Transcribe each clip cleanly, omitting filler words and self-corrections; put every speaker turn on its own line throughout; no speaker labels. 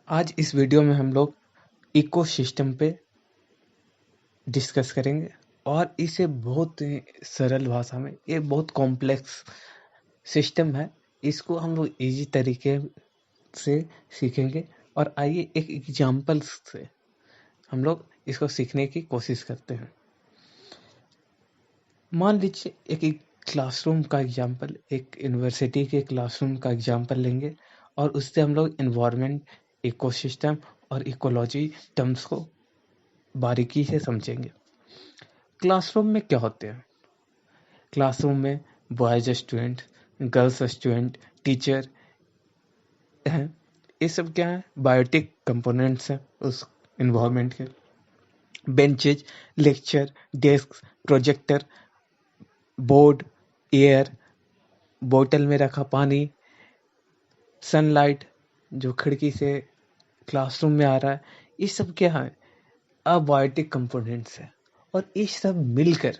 आज इस वीडियो में हम लोग इकोसिस्टम पे डिस्कस करेंगे और इसे बहुत ही सरल भाषा में, ये बहुत कॉम्प्लेक्स सिस्टम है, इसको हम लोग इजी तरीके से सीखेंगे। और आइए एक एग्जाम्पल से हम लोग इसको सीखने की कोशिश करते हैं। मान लीजिए एक क्लासरूम का एग्जाम्पल, एक यूनिवर्सिटी के क्लासरूम का एग्जाम्पल लेंगे और उससे हम लोग एनवायरनमेंट, इकोसिस्टम और इकोलॉजी टर्म्स को बारीकी से समझेंगे। क्लासरूम में क्या होते हैं? क्लासरूम में boys student, girls student, teacher हैं। ये सब क्या है? बायोटिक कंपोनेंट्स हैं उस इन्वायरमेंट के। Benches, lecture, desk, projector, board, air, बोतल में रखा पानी, सनलाइट जो खिड़की से क्लासरूम में आ रहा है, ये सब क्या है? अबायोटिक कंपोनेंट्स है। और ये सब मिलकर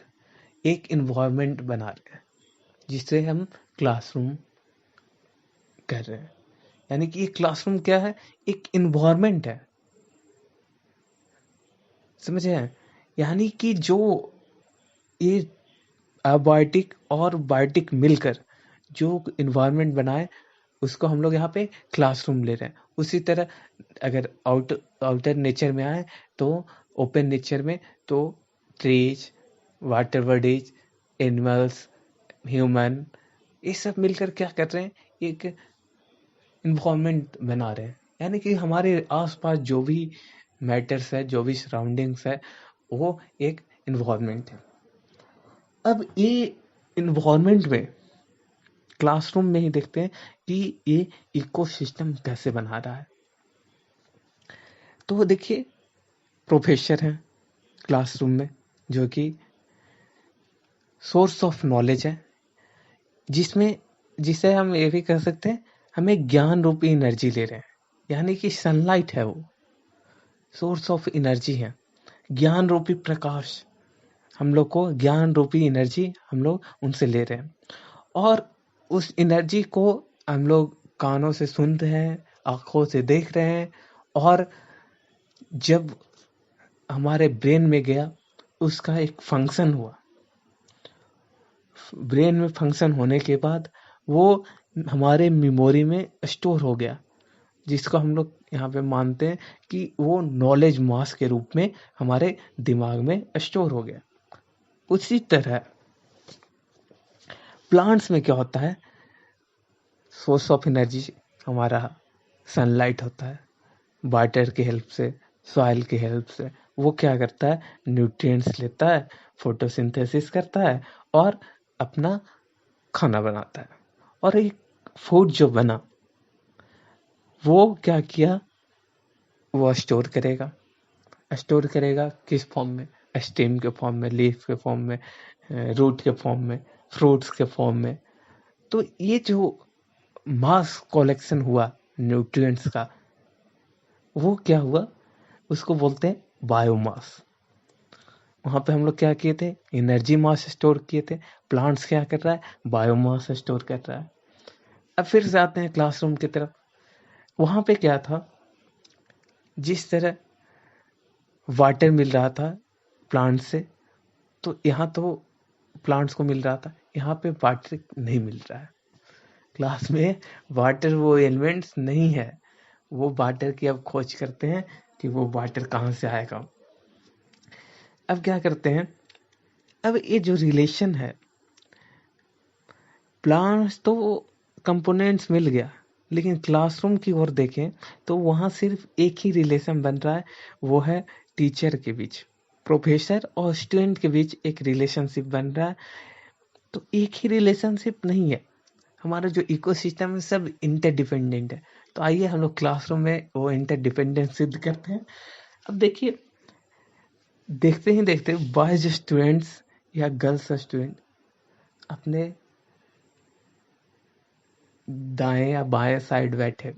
एक इन्वायरमेंट बना रहे हैं जिसे हम क्लासरूम कर रहे हैं। यानी कि ये क्लासरूम क्या है? एक इन्वायरमेंट है, समझे हैं? यानी कि जो ये अबायोटिक और बायोटिक मिलकर जो इन्वायरमेंट बनाए, उसको हम लोग यहाँ पे क्लासरूम ले रहे हैं। उसी तरह अगर आउटर नेचर में आए तो ओपन नेचर में तो trees, water bodies, animals, human, ये सब मिलकर क्या कर रहे हैं? एक इन्वायरमेंट बना रहे हैं। यानी कि हमारे आसपास जो भी मैटर्स है, जो भी सराउंडिंग्स है, वो एक इन्वायरमेंट है। अब ये इन्वायरमेंट में क्लासरूम में ही देखते हैं कि ये इकोसिस्टम कैसे बना रहा है। तो देखिए, प्रोफेसर हैं क्लासरूम में जो कि सोर्स ऑफ नॉलेज है, जिसमें जिसे हम ये भी कह सकते हैं हमें ज्ञान रूपी एनर्जी ले रहे हैं। यानी कि सनलाइट है, वो सोर्स ऑफ एनर्जी है, ज्ञान रूपी प्रकाश। हम लोग को ज्ञान रूपी एनर्जी हम लोग उनसे ले रहे हैं और उस एनर्जी को हम लोग कानों से सुन रहे हैं, आंखों से देख रहे हैं, और जब हमारे ब्रेन में गया उसका एक फंक्शन हुआ। ब्रेन में फंक्शन होने के बाद वो हमारे मेमोरी में स्टोर हो गया, जिसको हम लोग यहाँ पे मानते हैं कि वो नॉलेज मास के रूप में हमारे दिमाग में स्टोर हो गया। उसी तरह प्लांट्स में क्या होता है? सोर्स ऑफ एनर्जी हमारा सनलाइट होता है। वाटर की हेल्प से, सॉइल की हेल्प से वो क्या करता है? न्यूट्रिएंट्स लेता है, फोटोसिंथेसिस करता है और अपना खाना बनाता है। और एक फूड जो बना, वो क्या किया? वो स्टोर करेगा किस फॉर्म में? स्टेम के फॉर्म में, लीफ के फॉर्म में, रूट के फॉर्म में, फ्रूट्स के फॉर्म में। तो ये जो मास कलेक्शन हुआ न्यूट्रिएंट्स का, वो क्या हुआ? उसको बोलते हैं बायोमास। वहां पे हम लोग क्या किए थे? एनर्जी मास स्टोर किए थे। प्लांट्स क्या कर रहा है? बायोमास स्टोर कर रहा है। अब फिर से आते हैं क्लासरूम की तरफ। वहां पे क्या था? जिस तरह वाटर मिल रहा था प्लांट से, तो यहाँ तो प्लांट्स को मिल रहा था, यहाँ पे वाटर नहीं मिल रहा है। क्लास में वाटर वो एलिमेंट्स नहीं है। वो वाटर की अब खोज करते हैं कि वो वाटर कहाँ से आएगा। अब क्या करते हैं? अब ये जो रिलेशन है, प्लांट्स तो कंपोनेंट्स मिल गया, लेकिन क्लासरूम की ओर देखें तो वहाँ सिर्फ एक ही रिलेशन बन रहा है, वो है टीचर के बीच, प्रोफेसर और स्टूडेंट के बीच एक रिलेशनशिप बन रहा है। तो एक ही रिलेशनशिप नहीं है, हमारा जो इकोसिस्टम है सब इंटरडिपेंडेंट है। तो आइए हम लोग क्लासरूम में वो इंटरडिपेंडेंस सिद्ध करते हैं। अब देखिए, देखते ही देखते बॉयज स्टूडेंट्स या गर्ल्स स्टूडेंट अपने दाएं या बाएं साइड बैठे,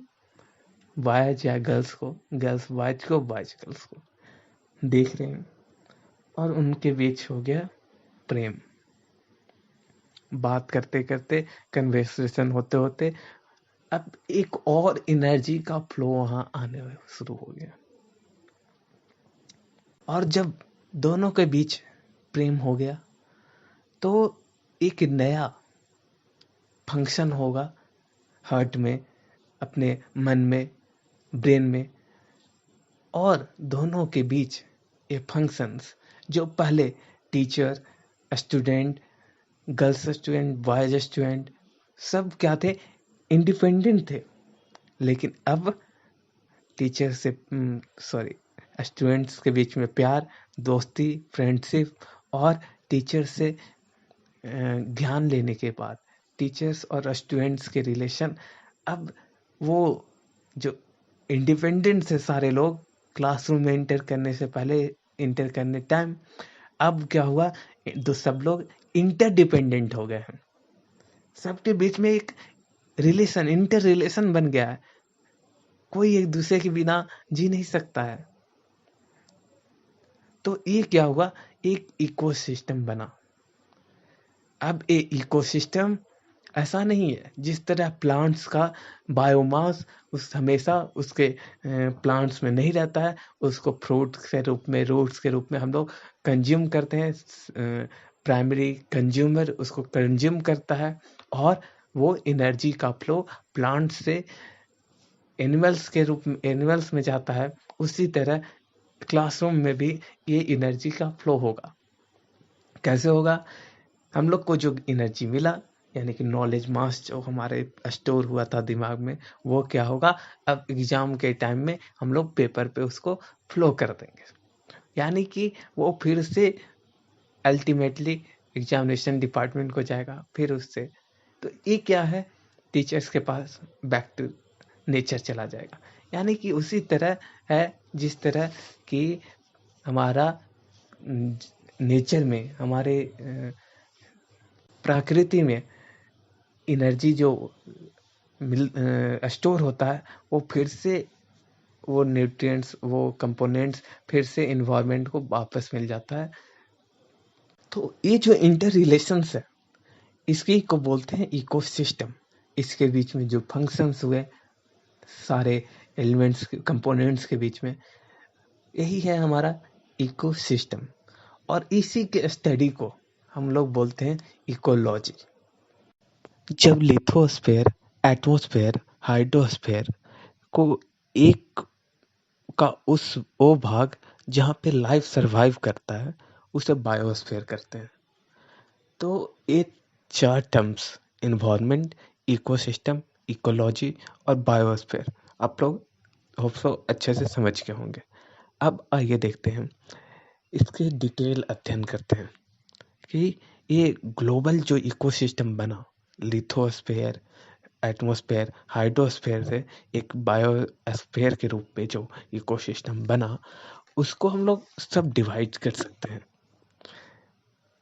बॉयज या गर्ल्स को, गर्ल्स बॉयज को, बॉयज गर्ल्स को देख रहे हैं और उनके बीच हो गया प्रेम। बात करते करते, कन्वर्सेशन होते होते अब एक और एनर्जी का फ्लो वहां आने शुरू हो गया, और जब दोनों के बीच प्रेम हो गया तो एक नया फंक्शन होगा हार्ट में, अपने मन में, ब्रेन में, और दोनों के बीच ये फंक्शंस जो पहले teacher, student, girls student, boys student, सब क्या थे, इंडिपेंडेंट थे, लेकिन अब टीचर से सॉरी स्टूडेंट्स के बीच में प्यार, दोस्ती, फ्रेंडशिप, और टीचर से ज्ञान लेने के बाद टीचर्स और स्टूडेंट्स के रिलेशन, अब वो जो इंडिपेंडेंट से सारे लोग क्लासरूम में इंटर करने से पहले, इंटर करने टाइम, अब क्या हुआ, तो सब लोग इंटरडिपेंडेंट हो गए हैं, सबके बीच में एक रिलेशन, इंटर रिलेशन बन गया है, कोई एक दूसरे के बिना जी नहीं सकता है। तो ये क्या हुआ, एक इकोसिस्टम बना। अब ये इकोसिस्टम ऐसा नहीं है जिस तरह प्लांट्स का बायोमास उस हमेशा उसके प्लांट्स में नहीं रहता है, उसको फ्रूट के रूप में, रूट्स के रूप में हम लोग कंज्यूम करते हैं, प्राइमरी कंज्यूमर उसको कंज्यूम करता है, और वो एनर्जी का फ्लो प्लांट से एनिमल्स के रूप में, एनिमल्स में जाता है। उसी तरह क्लासरूम में भी ये एनर्जी का फ्लो होगा। कैसे होगा, हम लोग को जो एनर्जी मिला, यानी कि नॉलेज मास जो हमारे स्टोर हुआ था दिमाग में, वो क्या होगा, अब एग्जाम के टाइम में हम लोग पेपर पे उसको फ्लो कर देंगे, यानी कि वो फिर से अल्टीमेटली एग्जामिनेशन डिपार्टमेंट को जाएगा, फिर उससे, तो ये क्या है, टीचर्स के पास बैक टू नेचर चला जाएगा। यानी कि उसी तरह है जिस तरह कि हमारा नेचर में, हमारे प्रकृति में एनर्जी जो स्टोर होता है, वो फिर से वो न्यूट्रिएंट्स, वो कंपोनेंट्स फिर से इन्वायरमेंट को वापस मिल जाता है। तो ये जो इंटर रिलेशंस है, इसकी को बोलते हैं इकोसिस्टम। इसके बीच में जो फंक्शंस हुए सारे एलिमेंट्स, कंपोनेंट्स के बीच में, यही है हमारा इकोसिस्टम। और इसी के स्टडी को हम लोग बोलते हैं इकोलॉजी। जब लिथोस्फेयर, एटमॉस्फेयर, हाइड्रोस्फेयर को एक का उस वो भाग जहाँ पे लाइफ सरवाइव करता है, उसे बायोस्फीयर करते हैं। तो ये चार टर्म्स, इन्वायरमेंट, इकोसिस्टम, इकोलॉजी और बायोस्फीयर, आप लोग होप सो अच्छे से समझ के होंगे। अब आइए देखते हैं, इसके डिटेल अध्ययन करते हैं कि ये ग्लोबल जो इकोसिस्टम बना, लिथोस्फेयर, एटमॉस्फेयर, हाइड्रोस्फेयर से एक बायोस्फेयर के रूप में जो इकोसिस्टम बना, उसको हम लोग सब डिवाइड कर सकते हैं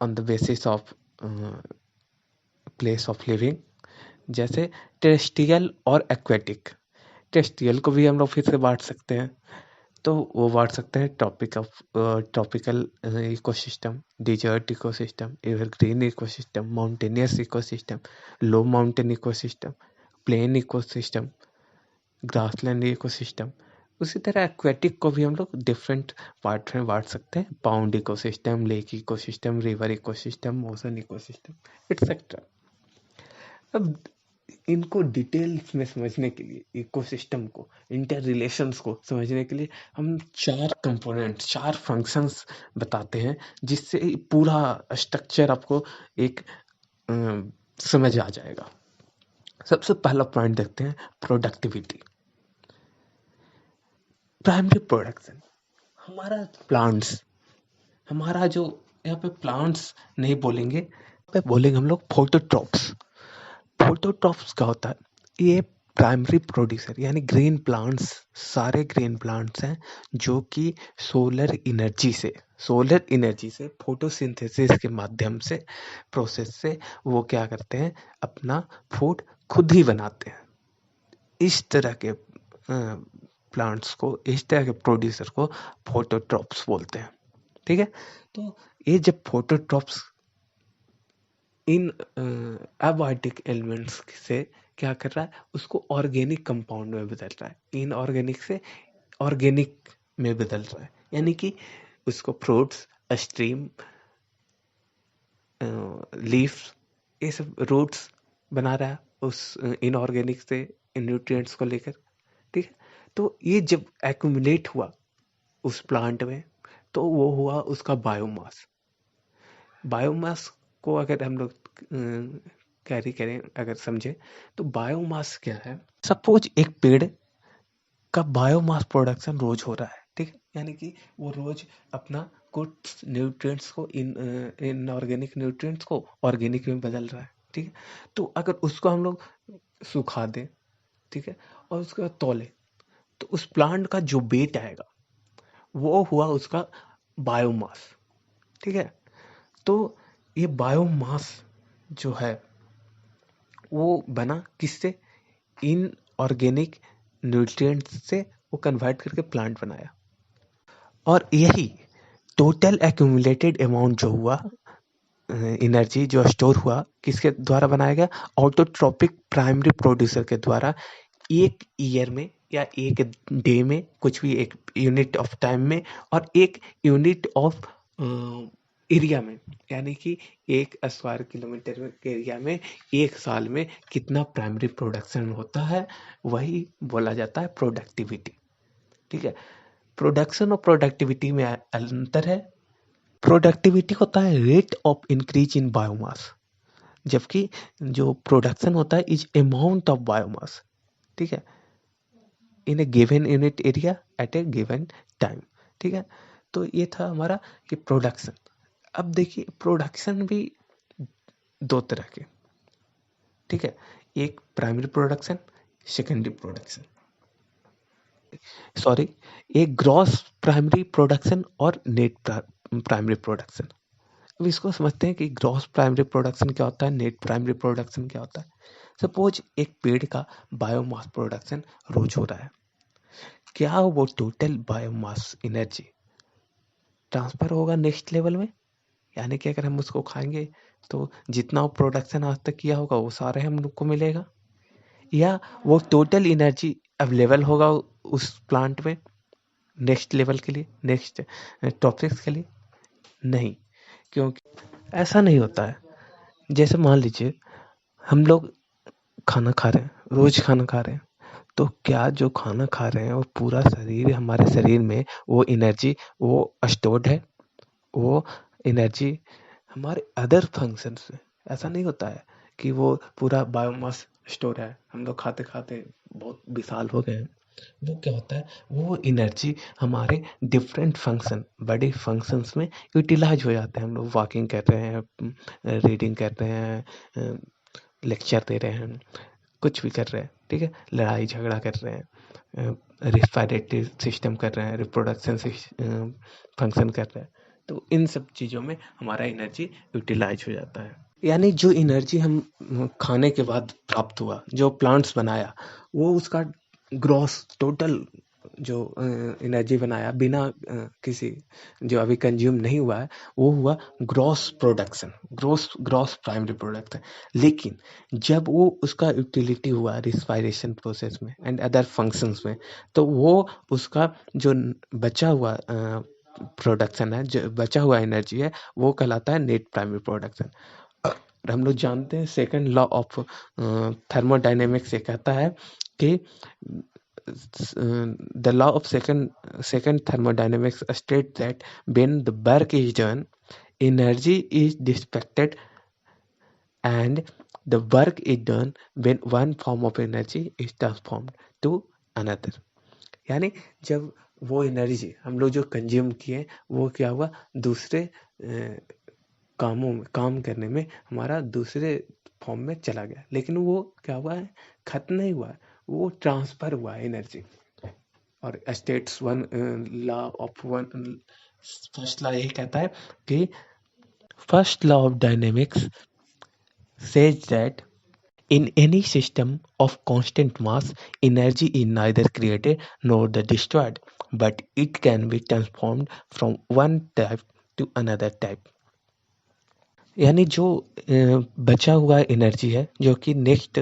on the basis of place of living, जैसे टेरेस्ट्रियल और एक्वेटिक। टेरेस्ट्रियल को भी हम लोग फिर से बांट सकते हैं, तो वो बांट सकते हैं tropical ecosystem, desert ecosystem, evergreen ecosystem, mountainous ecosystem, low mountain ecosystem, plain ecosystem, grassland ecosystem. उसी तरह एक्वेटिक को भी हम लोग डिफरेंट पार्ट में बांट सकते हैं, pound ecosystem, lake ecosystem, river ecosystem, ocean ecosystem, etcetera. अब इनको डिटेल्स में समझने के लिए, इकोसिस्टम को, इंटर रिलेशंस को समझने के लिए हम चार कंपोनेंट, चार फंक्शंस बताते हैं, जिससे पूरा स्ट्रक्चर आपको एक समझ आ जाएगा। सबसे पहला पॉइंट देखते हैं, प्रोडक्टिविटी। प्राइमरी प्रोडक्शन, हमारा प्लांट्स, हमारा जो यहाँ पे प्लांट्स नहीं बोलेंगे, यहाँ पे बोलेंगे हम लोग फोटोट्रॉप्स। फोटोट्रॉप्स क्या होता है, ये प्राइमरी प्रोड्यूसर, यानी ग्रीन प्लांट्स, सारे ग्रीन प्लांट्स हैं जो कि सोलर एनर्जी से फोटोसिंथेसिस के माध्यम से, प्रोसेस से वो क्या करते हैं, अपना फूड खुद ही बनाते हैं। इस तरह के प्लांट्स को, इस तरह के प्रोड्यूसर को फोटोट्रॉप्स बोलते हैं। ठीक है, तो ये जब फोटोट्रॉप्स इन अबायोटिक एलिमेंट्स से क्या कर रहा है, उसको ऑर्गेनिक कंपाउंड में बदल रहा है, इनऑर्गेनिक से ऑर्गेनिक में बदल रहा है। यानी कि उसको फ्रूट्स, स्ट्रीम, लीव्स, ये सब रूट्स बना रहा है उस इनऑर्गेनिक से न्यूट्रिएंट्स को लेकर। ठीक है, तो ये जब एक्यूमुलेट हुआ उस प्लांट में तो वो हुआ उसका बायोमास। बायोमास को अगर हम लोग कैरी करें, अगर समझे तो बायोमास क्या है। सपोज एक पेड़ का बायोमास प्रोडक्शन रोज हो रहा है, ठीक है, यानी कि वो रोज अपना कुछ न्यूट्रिएंट्स को इनऑर्गेनिक न्यूट्रिएंट्स को ऑर्गेनिक में बदल रहा है। ठीक है, तो अगर उसको हम लोग सुखा दें, ठीक है, और उसके बाद तौले, तो उस प्लांट का जो वेट आएगा वो हुआ उसका बायोमास। ठीक है, तो ये बायोमास जो है वो बना किससे, इन ऑर्गेनिक न्यूट्रिएंट्स से वो कन्वर्ट करके प्लांट बनाया। और यही टोटल एक्यूमुलेटेड अमाउंट जो हुआ, एनर्जी जो स्टोर हुआ, किसके द्वारा बनाया गया, ऑटोट्रॉपिक प्राइमरी प्रोड्यूसर के द्वारा, एक ईयर में या एक डे में, कुछ भी एक यूनिट ऑफ टाइम में, और एक यूनिट ऑफ एरिया में, यानी कि 1 स्क्वायर किलोमीटर के एरिया में एक साल में कितना प्राइमरी प्रोडक्शन होता है, वही बोला जाता है प्रोडक्टिविटी। ठीक है, प्रोडक्शन और प्रोडक्टिविटी में अंतर है। प्रोडक्टिविटी होता है rate of increase in biomass, जबकि जो प्रोडक्शन होता है इज अमाउंट ऑफ बायोमास। ठीक है, in a given unit area at a given time. ठीक है, तो ये था हमारा कि प्रोडक्शन। अब देखिए प्रोडक्शन भी दो तरह के, ठीक है, एक primary production, secondary production, sorry, एक ग्रॉस प्राइमरी प्रोडक्शन और नेट प्राइमरी प्रोडक्शन। अब इसको समझते हैं कि ग्रॉस प्राइमरी प्रोडक्शन क्या होता है, नेट प्राइमरी प्रोडक्शन क्या होता है। सपोज एक पेड़ का बायोमास प्रोडक्शन रोज हो रहा है, क्या वो टोटल बायोमास एनर्जी ट्रांसफर होगा नेक्स्ट लेवल में, यानी कि अगर हम उसको खाएंगे तो जितना वो प्रोडक्शन आज तक किया होगा वो सारे हम लोग को मिलेगा, या वो टोटल एनर्जी अवेलेबल होगा उस प्लांट में नेक्स्ट लेवल के लिए, नेक्स्ट टॉपिक्स के लिए। नहीं, क्योंकि ऐसा नहीं होता है। जैसे मान लीजिए हम लोग खाना खा रहे हैं, रोज खाना खा रहे हैं, तो क्या जो खाना खा रहे हैं वो पूरा शरीर, हमारे शरीर में वो एनर्जी वो स्टोर्ड है, वो एनर्जी हमारे अदर फंक्शंस में, ऐसा नहीं होता है कि वो पूरा बायोमास स्टोर है, हम लोग खाते खाते बहुत विशाल हो गए हैं। वो क्या होता है, वो एनर्जी हमारे डिफरेंट फंक्शन, बड़े फंक्शंस में यूटिलाइज हो जाते हैं। हम लोग वॉकिंग कर रहे हैं, रीडिंग कर रहे हैं, लेक्चर दे रहे हैं, कुछ भी कर रहे हैं, ठीक है, लड़ाई झगड़ा कर रहे हैं, रेस्पिरेटरी सिस्टम कर रहे हैं, रिप्रोडक्शन फंक्शन कर रहे हैं, तो इन सब चीज़ों में हमारा एनर्जी यूटिलाइज हो जाता है। यानी जो एनर्जी हम खाने के बाद प्राप्त हुआ, जो प्लांट्स बनाया, वो उसका ग्रॉस टोटल जो एनर्जी बनाया बिना किसी, जो अभी कंज्यूम नहीं हुआ है, वो हुआ gross production, gross gross primary production. लेकिन जब वो उसका यूटिलिटी हुआ रिस्पायरेशन प्रोसेस में एंड अदर फंक्शंस में, तो वो उसका जो बचा हुआ प्रोडक्शन है, जो बचा हुआ एनर्जी है, वो कहलाता है नेट प्राइमरी प्रोडक्शन। हम लोग जानते हैं सेकंड लॉ ऑफ थर्मोडायनेमिक्स ये कहता है कि the law of second thermodynamics states that when the work is done, energy is dissipated, and the work is done when one form of energy is transformed to another। यानी जब वो energy हम लोग जो कंज्यूम किए वो क्या हुआ, दूसरे कामों में, काम करने में हमारा दूसरे फॉर्म में चला गया, लेकिन वो क्या हुआ है, खत्म नहीं हुआ है, वो ट्रांसफर हुआ है एनर्जी। और states one law of one, first law यही कहता है कि first law of dynamics says that in any system of constant mass, energy is neither created nor destroyed, but it can be transformed from one type to another type। यानी जो बचा हुआ energy है, जो कि नेक्स्ट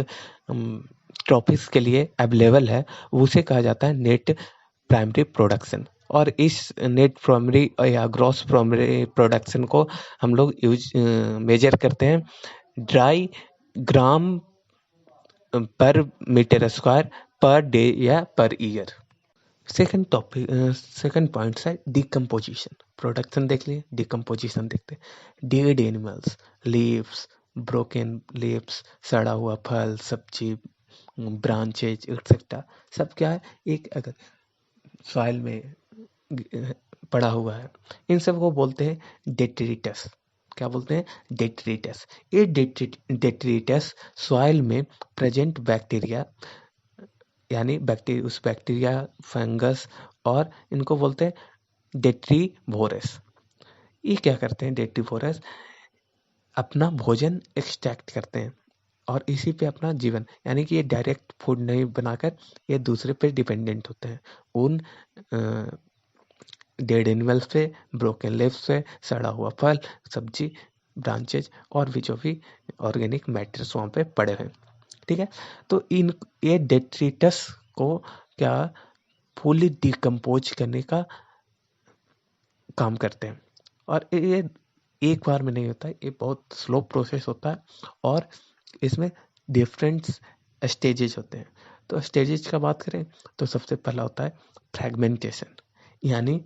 ट्रॉपिक्स के लिए available है, उसे कहा जाता है नेट प्राइमरी प्रोडक्शन। और इस नेट प्राइमरी या ग्रॉस प्राइमरी प्रोडक्शन को हम लोग मेजर करते हैं ड्राई ग्राम पर मीटर स्क्वायर पर डे या per year. Second topic, second point है डिकम्पोजिशन। प्रोडक्शन देख लिए, डिकम्पोजिशन देखते हैं। Dead animals, leaves, broken leaves, सड़ा हुआ फल, सब्जी, ब्रांचेज एक्सेट्रा, सब क्या है, एक अगर सॉइल में पड़ा हुआ है, इन सब को बोलते हैं डेट्रिटस। क्या बोलते हैं? डेट्रिटस। ये डेट्रिटस सॉइल में प्रेजेंट बैक्टीरिया, यानी उस बैक्टीरिया, फंगस, और इनको बोलते हैं डेट्रीवोरस। ये क्या करते हैं? डेट्रीवोरस अपना भोजन एक्सट्रैक्ट करते हैं और इसी पे अपना जीवन, यानी कि ये डायरेक्ट फूड नहीं बनाकर ये दूसरे पे डिपेंडेंट होते हैं, उन डेड एनिमल्स पे, ब्रोकन लीव्स पे, सड़ा हुआ फल, सब्जी, ब्रांचेज और भी ऑर्गेनिक मैटर्स वहाँ पे पड़े हैं। ठीक है, तो ये डेट्रिटस को क्या फुली डिकम्पोज करने का काम करते हैं। और ये एक बार में नहीं होता है, ये बहुत स्लो प्रोसेस होता है और इसमें डिफरेंट स्टेजेस होते हैं। तो स्टेजेस का बात करें तो सबसे पहला होता है फ्रेगमेंटेशन, यानी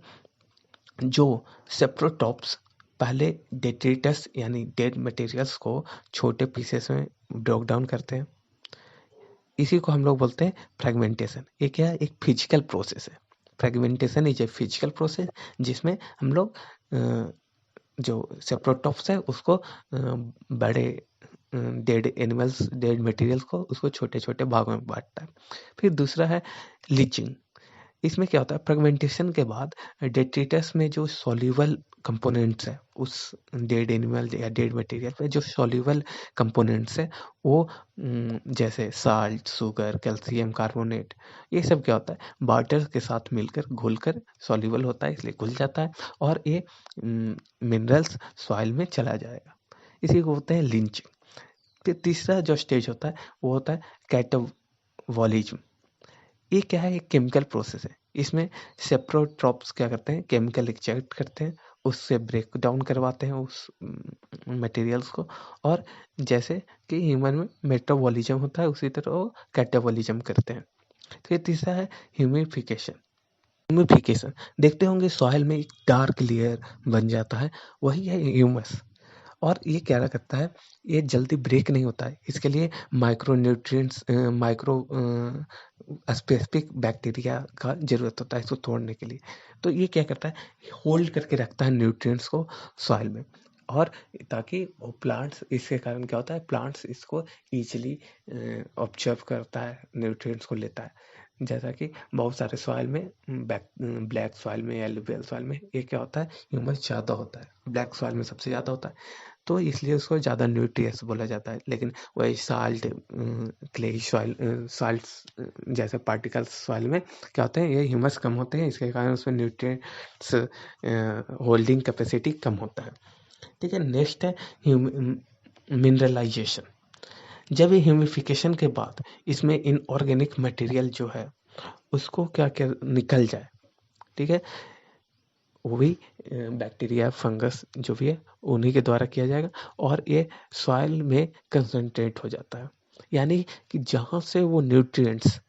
जो सेप्रोटॉप्स पहले डेट्रिटस यानी डेड मटेरियल्स को छोटे पीसेस में ब्रेक डाउन करते हैं, इसी को हम लोग बोलते हैं फ्रेगमेंटेशन। ये क्या है? एक फिजिकल प्रोसेस है। Fragmentation is a physical process जिसमें हम लोग जो सेप्रोटॉप्स है उसको बड़े डेड एनिमल्स, डेड मटेरियल्स को उसको छोटे छोटे भागों में बांटता है। फिर दूसरा है लीचिंग। इसमें क्या होता है? फ्रेगमेंटेशन के बाद डेट्रिटस में जो सॉल्युबल कंपोनेंट्स है, उस डेड एनिमल या डेड मटेरियल पे जो सॉल्युबल कंपोनेंट्स है, वो जैसे साल्ट, शुगर, कैल्शियम कार्बोनेट, ये सब क्या होता है? वाटर के साथ मिलकर घुलकर सॉल्युबल होता है, इसलिए घुल जाता है और ये मिनरल्स सॉइल में चला जाएगा। इसी को बोलते हैं लिंचिंग। फिर तीसरा जो स्टेज होता है वो होता है कैटाबॉलिज्म। ये क्या है? एक केमिकल प्रोसेस है। इसमें सेप्रोट्रॉप्स क्या करते हैं? केमिकल एक्सट्रैक्ट करते हैं, उससे ब्रेक डाउन करवाते हैं उस मटेरियल्स को, और जैसे कि ह्यूमन में मेटाबॉलिज्म होता है उसी तरह वो कैटाबॉलिज्म करते हैं। फिर तीसरा है ह्यूमिफिकेशन। ह्यूमिफिकेशन देखते होंगे सॉइल में एक डार्क लेयर बन जाता है, वही है ह्यूमस। और ये क्या करता है? ये जल्दी ब्रेक नहीं होता है, इसके लिए micro nutrients, micro specific bacteria का जरूरत होता है इसको तोड़ने के लिए। तो ये क्या करता है? होल्ड करके रखता है न्यूट्रिएंट्स को सॉइल में, और ताकि वो प्लांट्स, इसके कारण क्या होता है? प्लांट्स इसको इजीली ऑब्जर्व करता है, न्यूट्रिएंट्स को लेता है। जैसा कि बहुत सारे सॉइल में, ब्लैक सॉइल में, एलुवियल सॉइल में ये क्या होता है? ह्यूमस ज़्यादा होता है, ब्लैक सॉइल में सबसे ज़्यादा होता है, तो इसलिए उसको ज़्यादा न्यूट्रिएंट्स बोला जाता है। लेकिन वही साल्ट, क्ले सॉइल, साल्ट्स जैसे पार्टिकल्स सॉइल में क्या होते हैं? ये ह्यूमस कम होते हैं, इसके कारण उसमें न्यूट्रिएंट्स होल्डिंग कैपेसिटी कम होता है। ठीक है, नेक्स्ट है मिनरलाइजेशन। जब ये ह्यूमिफिकेशन के बाद इसमें इनऑर्गेनिक मटेरियल जो है उसको क्या क्या निकल जाए, ठीक है, वो भी बैक्टीरिया, फंगस जो भी है उन्हीं के द्वारा किया जाएगा, और ये सॉइल में कंसंट्रेट हो जाता है। यानी कि जहाँ से वो न्यूट्रिएंट्स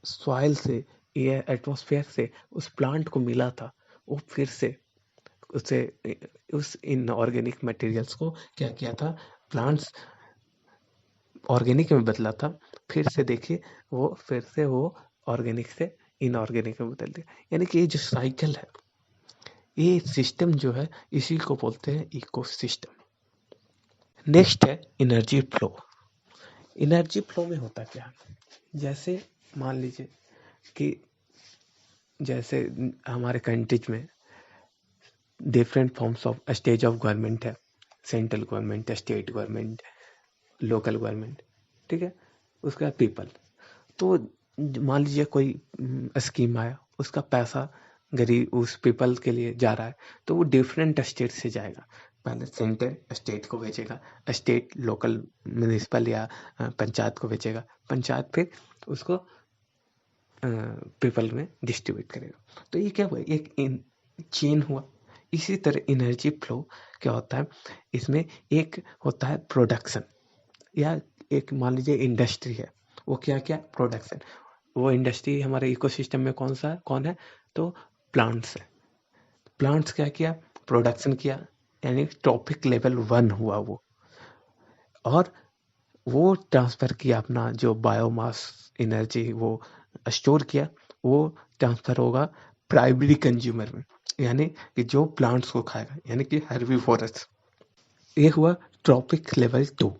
सॉइल से, एयर, एटमॉस्फेयर से उस प्लांट को मिला था, वो फिर से उसे, उस इनऑर्गेनिक मटेरियल्स को क्या किया था? प्लांट्स ऑर्गेनिक में बदला था। फिर से देखिए, वो फिर से वो ऑर्गेनिक से इनऑर्गेनिक में बदल दिया। यानी कि ये जो साइकिल है, ये सिस्टम जो है, इसी को बोलते हैं इकोसिस्टम। नेक्स्ट है एनर्जी फ्लो। एनर्जी फ्लो में होता क्या है? जैसे मान लीजिए कि जैसे हमारे कंट्रीज में different forms of stage of government है, central government, state government, local government, ठीक है, उसका पीपल। तो मान लीजिए कोई स्कीम आया, उसका पैसा गरीब उस पीपल के लिए जा रहा है, तो वो डिफरेंट स्टेट से जाएगा। पहले सेंटर स्टेट को भेजेगा, स्टेट लोकल म्यूनिसिपल या पंचायत को भेजेगा, पंचायत फिर उसको पीपल में डिस्ट्रीब्यूट करेगा। तो ये क्या हुआ, एक चेन हुआ। इसी तरह एनर्जी फ्लो क्या होता है, इसमें एक होता है प्रोडक्शन, या एक मान लीजिए इंडस्ट्री है, वो क्या क्या प्रोडक्शन, वो इंडस्ट्री हमारे इकोसिस्टम में कौन है, तो प्लांट्स है। प्लांट्स क्या किया, प्रोडक्शन किया, यानी टॉपिक लेवल 1 हुआ वो, और वो ट्रांसफर किया अपना जो बायोमास एनर्जी वो स्टोर किया, वो ट्रांसफर होगा प्राइमरी कंज्यूमर में, यानी कि जो प्लांट्स को खाएगा, यानी कि हर्बीवोरस। ये हुआ ट्रॉपिक लेवल 2,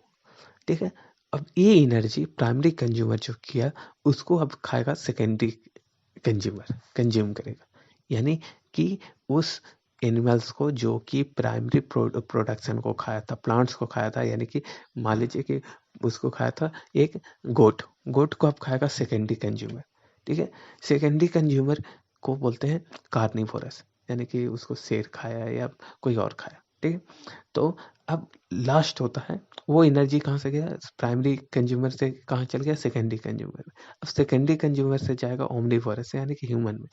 ठीक है। अब ये एनर्जी प्राइमरी कंज्यूमर जो किया उसको अब खाएगा सेकेंडरी कंज्यूमर, कंज्यूम करेगा, यानी कि उस एनिमल्स को जो कि प्राइमरी प्रोडक्शन को खाया था, प्लांट्स को खाया था, यानी कि मान लीजिए कि उसको खाया था एक गोट, गोट को अब खाएगा सेकेंडरी कंज्यूमर, ठीक है। सेकेंडरी कंज्यूमर को बोलते हैं कार्निवोरस, यानी कि उसको शेर खाया या कोई और खाया, ठीक है। तो अब लास्ट होता है, वो एनर्जी कहाँ से गया, प्राइमरी कंज्यूमर से कहाँ चल गया, सेकेंडरी कंज्यूमर में। अब सेकेंडरी कंज्यूमर से जाएगा ओमनीवोरस, यानी कि ह्यूमन में,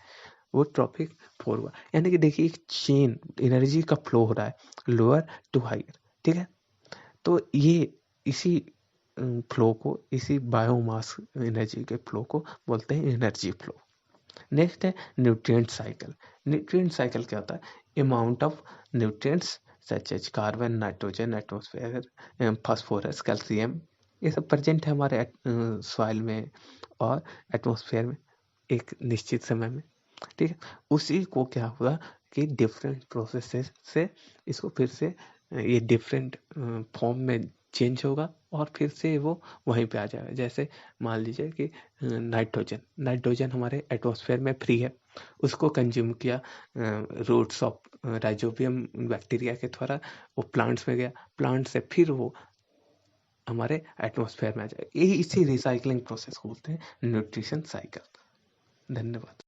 वो ट्रॉपिक 4 हुआ। यानी कि देखिए एक चेन एनर्जी का फ्लो हो रहा है लोअर टू हायर, ठीक है। तो ये इसी फ्लो को, इसी बायोमास एनर्जी के फ्लो को बोलते हैं एनर्जी फ्लो। नेक्स्ट है न्यूट्रिएंट साइकिल। न्यूट्रिएंट साइकिल क्या होता है, amount of nutrients such as carbon, nitrogen, atmosphere, phosphorus, calcium, ये सब प्रेजेंट है हमारे सॉइल में और एटमॉस्फेयर में एक निश्चित समय में, ठीक है। उसी को क्या हुआ कि डिफरेंट प्रोसेसेस से इसको फिर से ये डिफरेंट फॉर्म में चेंज होगा और फिर से वो वहीं पे आ जाएगा। जैसे मान लीजिए कि नाइट्रोजन, नाइट्रोजन हमारे एटमॉस्फेयर में फ्री है, उसको कंज्यूम किया रूट्स ऑफ राइजोबियम बैक्टीरिया के द्वारा, वो प्लांट्स में गया, प्लांट से फिर वो हमारे एटमॉस्फेयर में आ जाएगा। यही इसी रिसाइकलिंग प्रोसेस को बोलते हैं न्यूट्रिशन साइकिल। धन्यवाद।